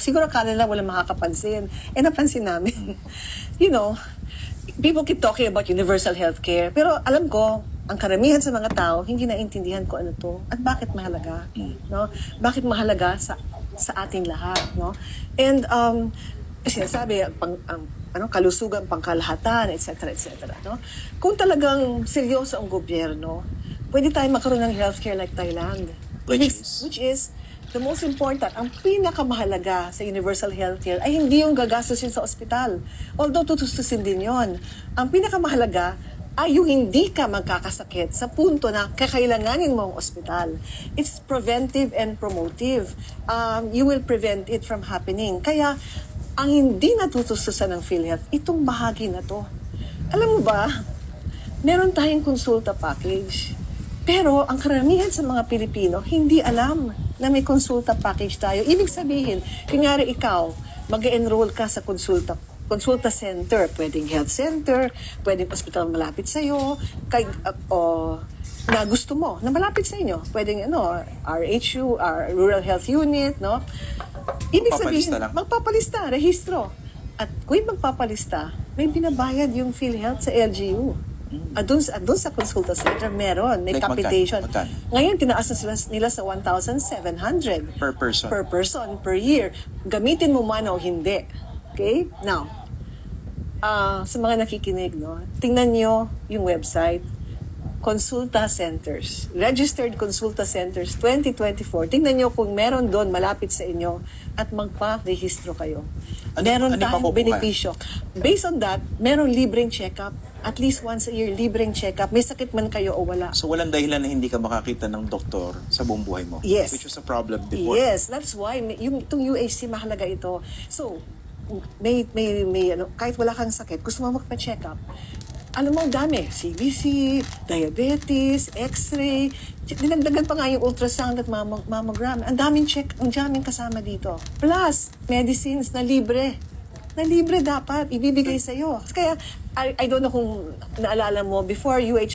Siguro akala nila walang makakapansin. Napansin namin. You know, people keep talking about universal healthcare. Pero alam ko, ang karamihan sa mga tao, hindi naintindihan ko ano to at bakit mahalaga. No? Bakit mahalaga sa ating lahat. No? And, sinasabi, kalusugan, pangkalahatan, etc. etc. No? Kung talagang seryoso ang gobyerno, pwede tayo magkaroon ng healthcare like Thailand. Which is the most important, ang pinakamahalaga sa universal healthcare ay hindi yung gagastusin sa ospital. Although tutustusin din yon. Ang pinakamahalaga ay yung hindi ka magkakasakit sa punto na kakailanganin mo ang ospital. It's preventive and promotive. You will prevent it from happening. Kaya, ang hindi natutustusan ng PhilHealth, itong bahagi na to. Alam mo ba, meron tayong konsulta package. Pero ang karamihan sa mga Pilipino, hindi alam na may konsulta package tayo. Ibig sabihin, kunyari ikaw, mag-enroll ka sa konsulta center. Pwedeng health center, pwedeng hospital malapit sa'yo, na gusto mo, na malapit sa inyo. Pwedeng RHU, Rural Health Unit, no? Ibig sabihin, magpapalista, rehistro. At kung magpapalista, may binabayad yung PhilHealth sa LGU. Doon sa consulta center, meron. May capitation. Ngayon, tinaas na nila sa 1,700 per person. Per person, per year. Gamitin mo man o hindi. Okay? Now, sa mga nakikinig, no, tingnan nyo yung website, Consulta Centers. Registered Consulta Centers 2024. Tingnan nyo kung meron doon malapit sa inyo at magpa-rehistro kayo. Meron tayong benepisyo. Based on that, meron libreng check-up. At least once a year, libreng check-up. May sakit man kayo o wala. So walang dahilan na hindi ka makakita ng doktor sa buong buhay mo? Yes. Which was a problem before? Yes, that's why itong UHC mahalaga ito. So, kahit wala kang sakit, gusto mo magpa-check up. Alam mo, dami. CBC, diabetes, x-ray. Dinagdagan pa nga yung ultrasound at mammogram. Ang daming kasama dito. Plus, medicines na libre. Na libre dapat, ibibigay sa'yo. Kaya, I don't know kung naalala mo, before UHC,